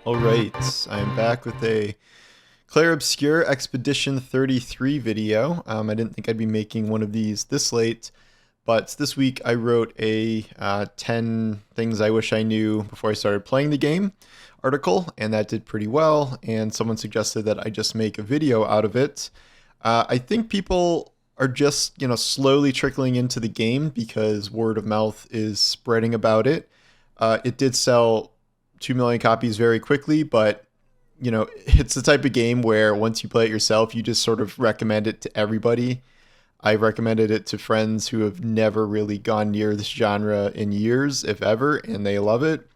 Alright, I'm back with a Clair Obscur Expedition 33 video. I didn't think I'd be making one of these this late, but this week I wrote a 10 things I wish I knew before I started playing the game article, and that did pretty well, and someone suggested that I just make a video out of it. I think people are just, slowly trickling into the game because word of mouth is spreading about it. It did sell 2 million copies very quickly, but it's the type of game where once you play it yourself, you just sort of recommend it to everybody. I recommended it to friends who have never really gone near this genre in years, if ever, and they love it.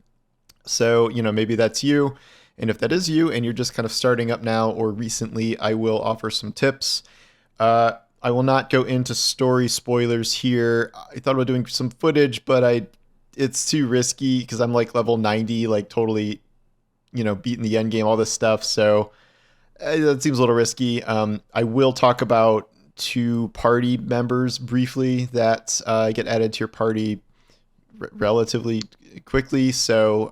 So, maybe that's you. And if that is you and you're just kind of starting up now or recently, I will offer some tips. I will not go into story spoilers here. I thought about doing some footage, but it's too risky because I'm like level 90, like totally, beating the end game, all this stuff. So that seems a little risky. I will talk about two party members briefly that get added to your party relatively quickly. So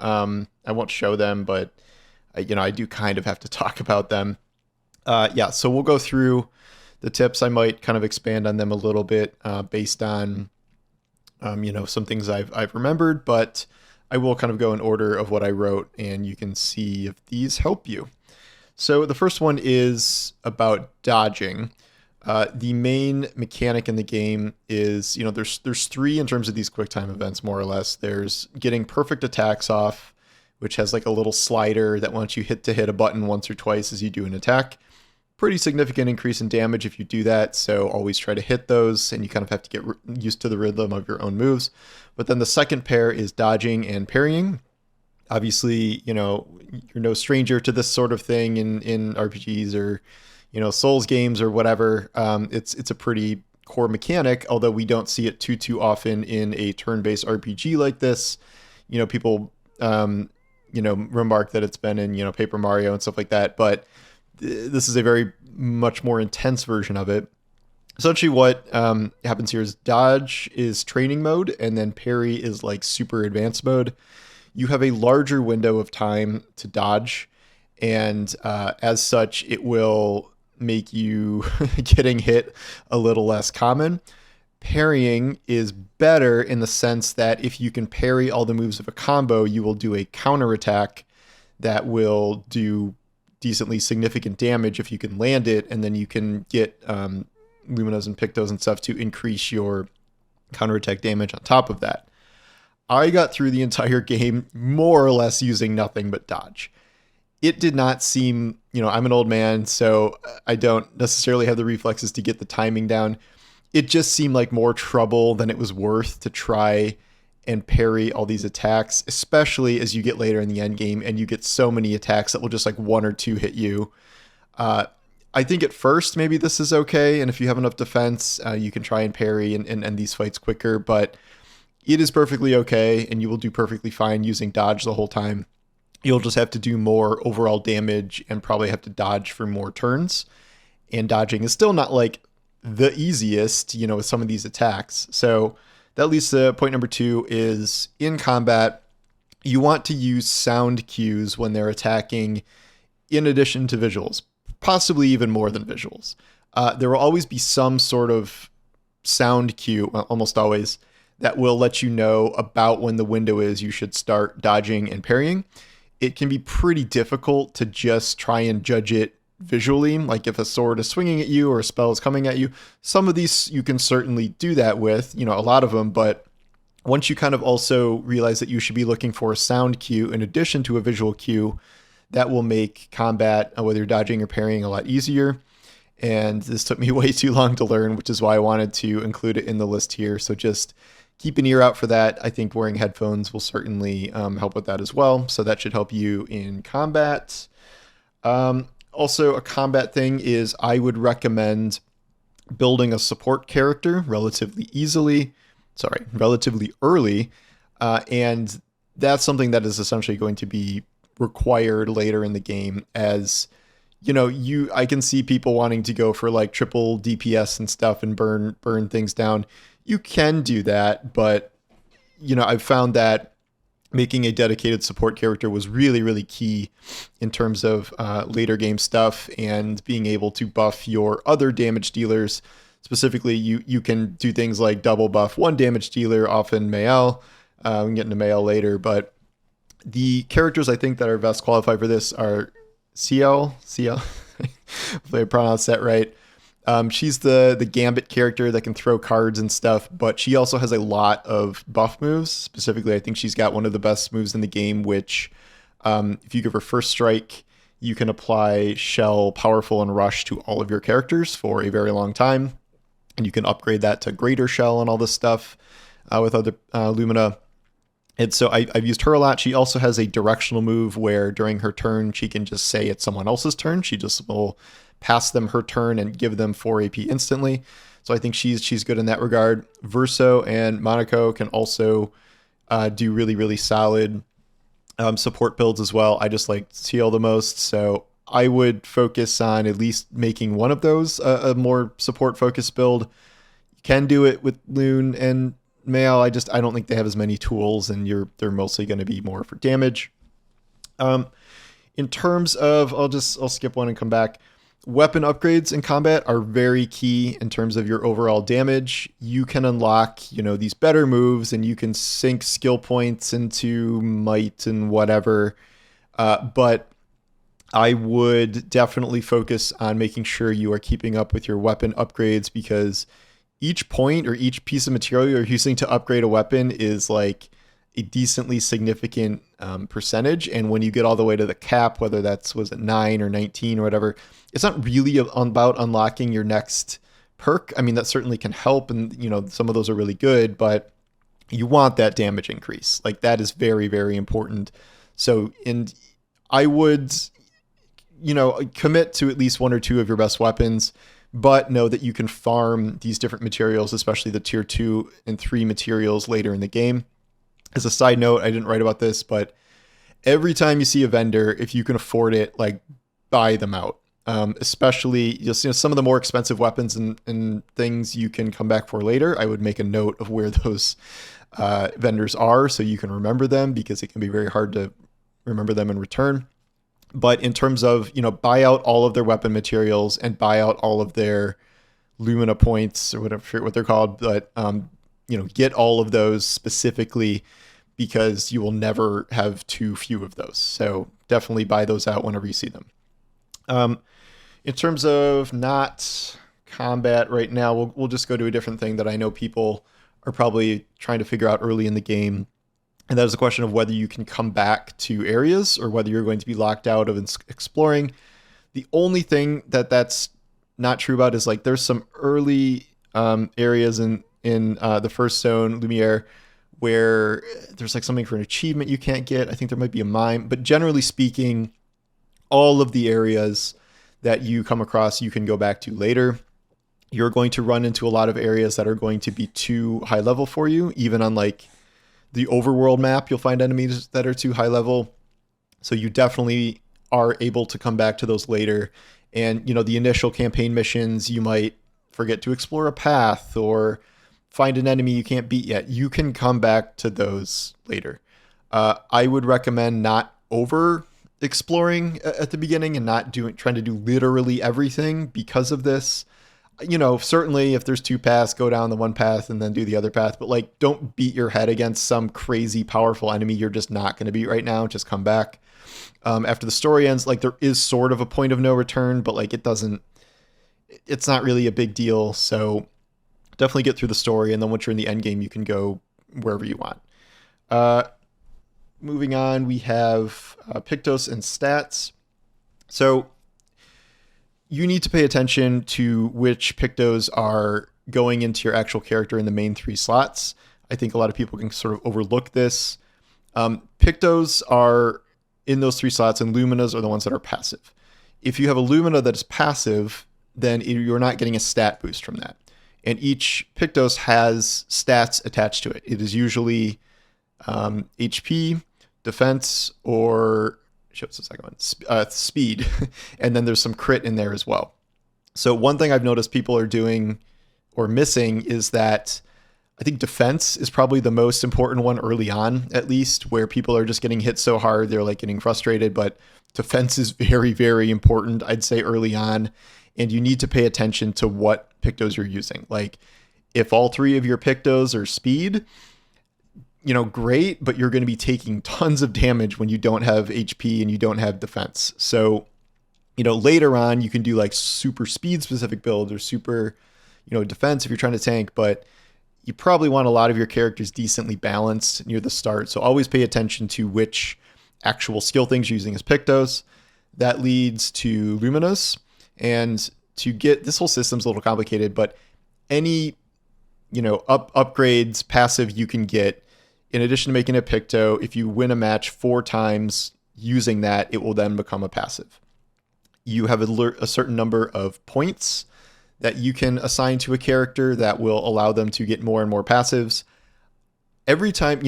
I won't show them, but I do kind of have to talk about them. So we'll go through the tips. I might kind of expand on them a little bit based on some things I've remembered, but I will kind of go in order of what I wrote, and you can see if these help you. So the first one is about dodging. The main mechanic in the game is, there's three in terms of these quick time events, more or less. There's getting perfect attacks off, which has like a little slider that wants you hit a button once or twice as you do an attack. Pretty significant increase in damage if you do that, so always try to hit those, and you kind of have to get used to the rhythm of your own moves. But then the second pair is dodging and parrying. Obviously, you're no stranger to this sort of thing in RPGs or, Souls games or whatever. It's a pretty core mechanic, although we don't see it too often in a turn-based RPG like this. People, remark that it's been in, Paper Mario and stuff like that, but this is a very much more intense version of it. Essentially what happens here is dodge is training mode, and then parry is like super advanced mode. You have a larger window of time to dodge, and as such, it will make you getting hit a little less common. Parrying is better in the sense that if you can parry all the moves of a combo, you will do a counterattack that will do decently significant damage if you can land it, and then you can get Luminas and Pictos and stuff to increase your counterattack damage on top of that. I got through the entire game more or less using nothing but dodge. It did not seem, I'm an old man, so I don't necessarily have the reflexes to get the timing down. It just seemed like more trouble than it was worth to try and parry all these attacks, especially as you get later in the end game and you get so many attacks that will just like one or two hit you. I think at first maybe this is okay, and if you have enough defense, you can try and parry and end these fights quicker, but it is perfectly okay, and you will do perfectly fine using dodge the whole time. You'll just have to do more overall damage and probably have to dodge for more turns, and dodging is still not like the easiest, with some of these attacks. So that leads to point number 2 is in combat, you want to use sound cues when they're attacking in addition to visuals, possibly even more than visuals. There will always be some sort of sound cue, well, almost always, that will let you know about when the window is you should start dodging and parrying. It can be pretty difficult to just try and judge it visually, like if a sword is swinging at you or a spell is coming at you. Some of these you can certainly do that with, a lot of them, but once you kind of also realize that you should be looking for a sound cue in addition to a visual cue, that will make combat, whether you're dodging or parrying, a lot easier. And this took me way too long to learn, which is why I wanted to include it in the list here. So just keep an ear out for that. I think wearing headphones will certainly help with that as well. So that should help you in combat. Also, a combat thing is I would recommend building a support character relatively early. And that's something that is essentially going to be required later in the game as, I can see people wanting to go for like triple DPS and stuff and burn things down. You can do that, but, I've found that making a dedicated support character was really, really key in terms of later game stuff and being able to buff your other damage dealers. Specifically, you can do things like double buff one damage dealer, often Mael. We can get into Mael later, but the characters I think that are best qualified for this are CL, if I pronounce that right. She's the Gambit character that can throw cards and stuff, but she also has a lot of buff moves. Specifically, I think she's got one of the best moves in the game, which if you give her First Strike, you can apply Shell, Powerful, and Rush to all of your characters for a very long time. And you can upgrade that to Greater Shell and all this stuff with other Lumina. And so I've used her a lot. She also has a directional move where during her turn, she can just say it's someone else's turn. She just will pass them her turn and give them 4 AP instantly. So I think she's good in that regard. Verso and Monaco can also do really, really solid support builds as well. I just like CL the most. So I would focus on at least making one of those a more support focused build. You can do it with Loon and Mail. I don't think they have as many tools, and they're mostly going to be more for damage. In terms of, I'll skip one and come back. Weapon upgrades in combat are very key in terms of your overall damage. You can unlock, these better moves, and you can sink skill points into might and whatever. But I would definitely focus on making sure you are keeping up with your weapon upgrades, because each point or each piece of material you're using to upgrade a weapon is like a decently significant percentage. And when you get all the way to the cap, whether was it 9 or 19 or whatever, it's not really about unlocking your next perk. I mean, that certainly can help, and some of those are really good, but you want that damage increase. Like, that is very, very important. So, and I would, commit to at least one or two of your best weapons, but know that you can farm these different materials, especially the tier 2 and 3 materials later in the game. As a side note, I didn't write about this, but every time you see a vendor, if you can afford it, like, buy them out. Especially some of the more expensive weapons and things you can come back for later. I would make a note of where those vendors are so you can remember them, because it can be very hard to remember them in return. But in terms of, buy out all of their weapon materials and buy out all of their Lumina points, or whatever what they're called, but get all of those specifically, because you will never have too few of those. So definitely buy those out whenever you see them. In terms of not combat right now, we'll just go to a different thing that I know people are probably trying to figure out early in the game. And that is the question of whether you can come back to areas or whether you're going to be locked out of exploring. The only thing that's not true about is, like, there's some early areas in the first zone, Lumiere, where there's like something for an achievement you can't get. I think there might be a mime, but generally speaking, all of the areas that you come across, you can go back to later. You're going to run into a lot of areas that are going to be too high level for you. Even on like the overworld map, you'll find enemies that are too high level. So you definitely are able to come back to those later. And, the initial campaign missions, you might forget to explore a path or find an enemy you can't beat yet. You can come back to those later. I would recommend not over exploring at the beginning and not trying to do literally everything because of this. Certainly if there's 2 paths, go down the one path and then do the other path, but like, don't beat your head against some crazy powerful enemy you're just not going to beat right now. Just come back. After the story ends, like, there is sort of a point of no return, but like, it's not really a big deal. So definitely get through the story, and then once you're in the end game, you can go wherever you want. Moving on, we have Pictos and stats. So you need to pay attention to which Pictos are going into your actual character in the main 3 slots. I think a lot of people can sort of overlook this. Pictos are in those 3 slots, and Luminas are the ones that are passive. If you have a Lumina that is passive, then you're not getting a stat boost from that. And each Pictos has stats attached to it. It is usually HP, defense, or what's the second one? Speed. And then there's some crit in there as well. So one thing I've noticed people are doing or missing is that I think defense is probably the most important one early on, at least, where people are just getting hit so hard they're like getting frustrated. But defense is very, very important, I'd say, early on. And you need to pay attention to what Pictos you're using. Like, if all three of your Pictos are speed, great, but you're going to be taking tons of damage when you don't have HP and you don't have defense. So, later on, you can do like super speed specific builds or super, defense if you're trying to tank, but you probably want a lot of your characters decently balanced near the start. So always pay attention to which actual skill things you're using as Pictos. That leads to Luminas. And to get this whole system's a little complicated, but any, upgrades passive you can get, in addition to making a Picto, if you win a match 4 times using that, it will then become a passive. You have a certain number of points that you can assign to a character that will allow them to get more and more passives. Every time,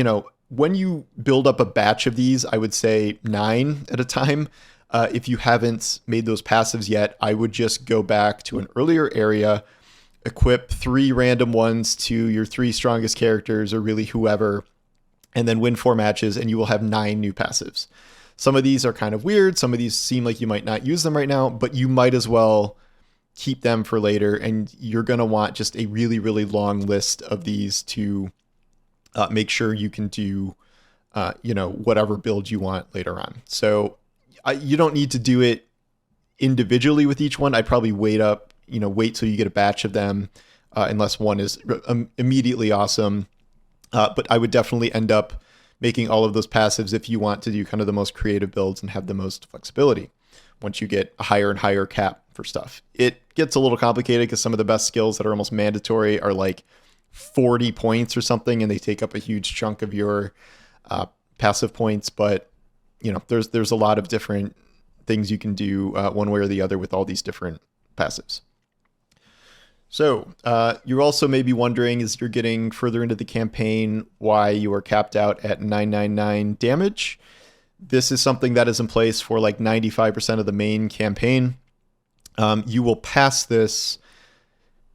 when you build up a batch of these, I would say 9 at a time. If you haven't made those passives yet, I would just go back to an earlier area, equip 3 random ones to your 3 strongest characters or really whoever, and then win 4 matches and you will have 9 new passives. Some of these are kind of weird. Some of these seem like you might not use them right now, but you might as well keep them for later. And you're going to want just a really, really long list of these to make sure you can do, whatever build you want later on. So you don't need to do it individually with each one. I'd probably wait till you get a batch of them, unless one is immediately awesome. But I would definitely end up making all of those passives if you want to do kind of the most creative builds and have the most flexibility. Once you get a higher and higher cap for stuff, it gets a little complicated because some of the best skills that are almost mandatory are like 40 points or something, and they take up a huge chunk of your passive points. But there's a lot of different things you can do one way or the other with all these different passives. So you're also maybe wondering, as you're getting further into the campaign, why you are capped out at 999 damage. This is something that is in place for like 95% of the main campaign. You will pass this,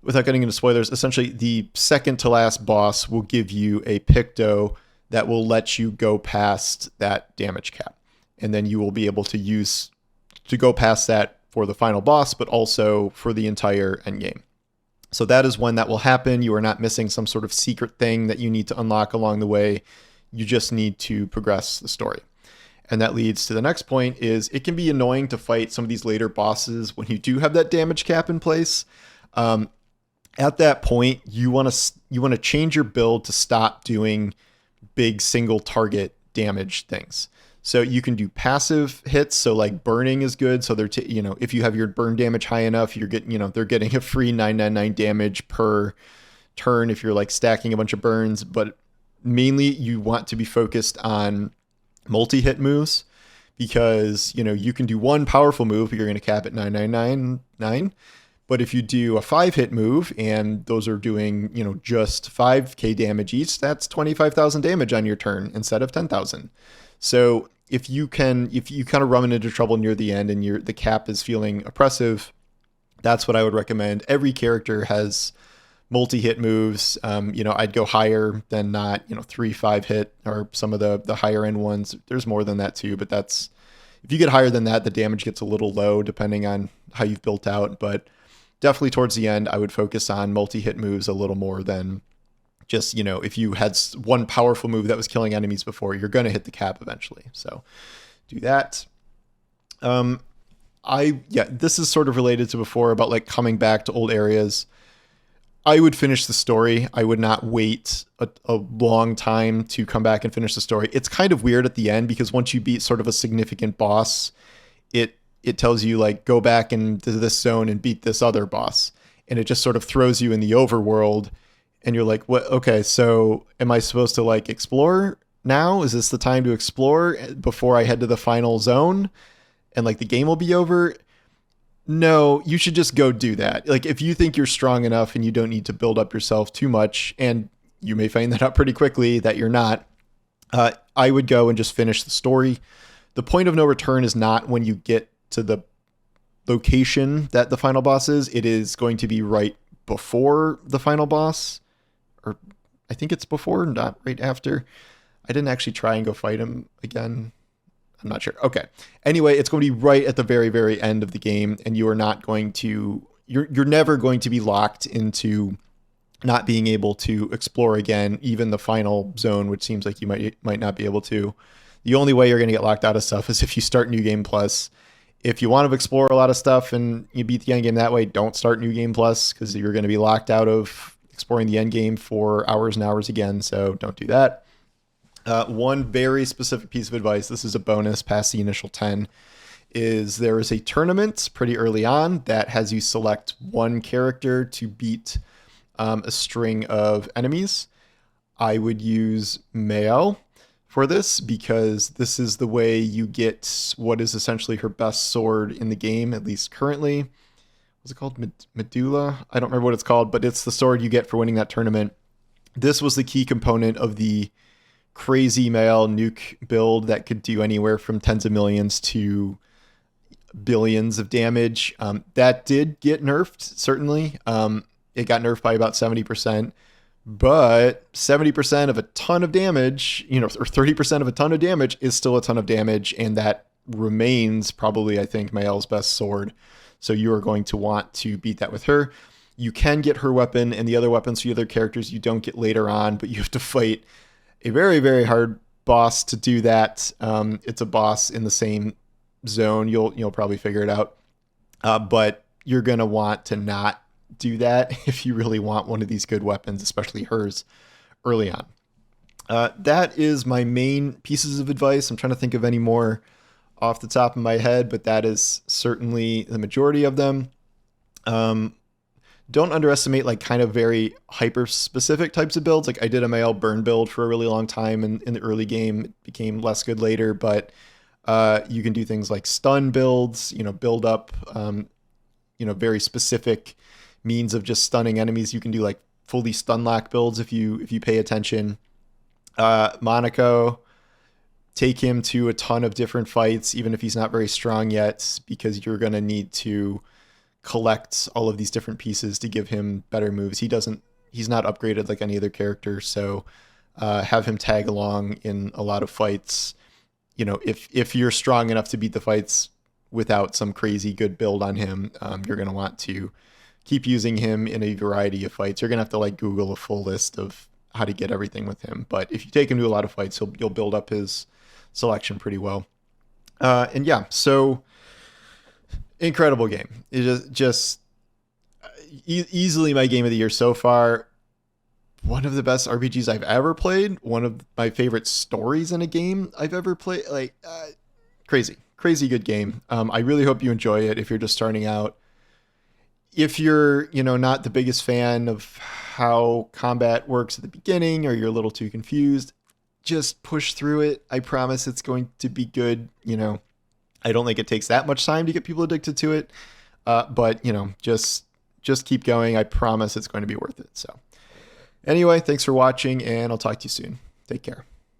without getting into spoilers, essentially the second to last boss will give you a Picto that will let you go past that damage cap. And then you will be able to go past that for the final boss, but also for the entire endgame. So that is when that will happen. You are not missing some sort of secret thing that you need to unlock along the way. You just need to progress the story. And that leads to the next point is it can be annoying to fight some of these later bosses when you do have that damage cap in place. At that point, you want to change your build to stop doing big single target damage things. So you can do passive hits. So like burning is good. So they're, if you have your burn damage high enough, you're getting, they're getting a free 999 damage per turn if you're like stacking a bunch of burns. But mainly you want to be focused on multi-hit moves because, you can do one powerful move, but you're going to cap at 999. But if you do a 5-hit move and those are doing, just 5k damage each, that's 25,000 damage on your turn instead of 10,000. So if you kind of run into trouble near the end and the cap is feeling oppressive, that's what I would recommend. Every character has multi-hit moves. I'd go higher than not, 3-5 hit or some of the higher end ones. There's more than that too, but if you get higher than that, the damage gets a little low depending on how you've built out. But definitely towards the end, I would focus on multi-hit moves a little more than just, if you had one powerful move that was killing enemies before, you're going to hit the cap eventually. So do that. This is sort of related to before about like coming back to old areas. I would finish the story. I would not wait a long time to come back and finish the story. It's kind of weird at the end because once you beat sort of a significant boss, it tells you like go back into this zone and beat this other boss. And it just sort of throws you in the overworld. And you're like, what? Okay, so am I supposed to like explore now? Is this the time to explore before I head to the final zone? And like the game will be over? No, you should just go do that. Like if you think you're strong enough and you don't need to build up yourself too much, and you may find that out pretty quickly that you're not, I would go and just finish the story. The point of no return is not when you get to the location that the final boss is. It is going to be right before the final boss, or I think it's before, not right after. I didn't actually try and go fight him again. I'm not sure. Okay. Anyway, it's going to be right at the very, very end of the game, and you are not going to. You're never going to be locked into not being able to explore again, even the final zone, which seems like you might not be able to. The only way you're going to get locked out of stuff is if you start New Game Plus. If you want to explore a lot of stuff and you beat the end game that way, don't start New Game Plus because you're going to be locked out of exploring the end game for hours and hours again. So don't do that. One very specific piece of advice, this is a bonus past the initial 10, is there is a tournament pretty early on that has you select one character to beat a string of enemies. I would use Mael for this because this is the way you get what is essentially her best sword in the game, at least currently. What's it called? Medulla? I don't remember what it's called, but it's the sword you get for winning that tournament. This was the key component of the crazy Mael nuke build that could do anywhere from tens of millions to billions of damage. That did get nerfed, certainly. It got nerfed by about 70%, but 70% of a ton of damage, or 30% of a ton of damage is still a ton of damage, and that remains probably, I think, Mael's best sword. So you are going to want to beat that with her. You can get her weapon and the other weapons for the other characters you don't get later on, but you have to fight a very, very hard boss to do that. It's a boss in the same zone. You'll probably figure it out. But you're going to want to not do that if you really want one of these good weapons, especially hers, early on. That is my main pieces of advice. I'm trying to think of any more off the top of my head, but that is certainly the majority of them. Don't underestimate like kind of very hyper specific types of builds. Like I did a Mael burn build for a really long time in the early game. It became less good later, but you can do things like stun builds, build up, very specific means of just stunning enemies. You can do like fully stun lock builds if you pay attention. Monaco, take him to a ton of different fights, even if he's not very strong yet, because you're going to need to collect all of these different pieces to give him better moves. He's not upgraded like any other character, so have him tag along in a lot of fights. If you're strong enough to beat the fights without some crazy good build on him, you're going to want to keep using him in a variety of fights. You're going to have to like Google a full list of how to get everything with him. But if you take him to a lot of fights, you'll build up his selection pretty well. And yeah, so incredible game. It just easily my game of the year so far. One of the best RPGs I've ever played. One of my favorite stories in a game I've ever played. Crazy good game. I really hope you enjoy it if you're just starting out. If you're, not the biggest fan of how combat works at the beginning, or you're a little too confused, just push through it. I promise it's going to be good. I don't think it takes that much time to get people addicted to it. But just keep going. I promise it's going to be worth it. So anyway, thanks for watching, and I'll talk to you soon. Take care.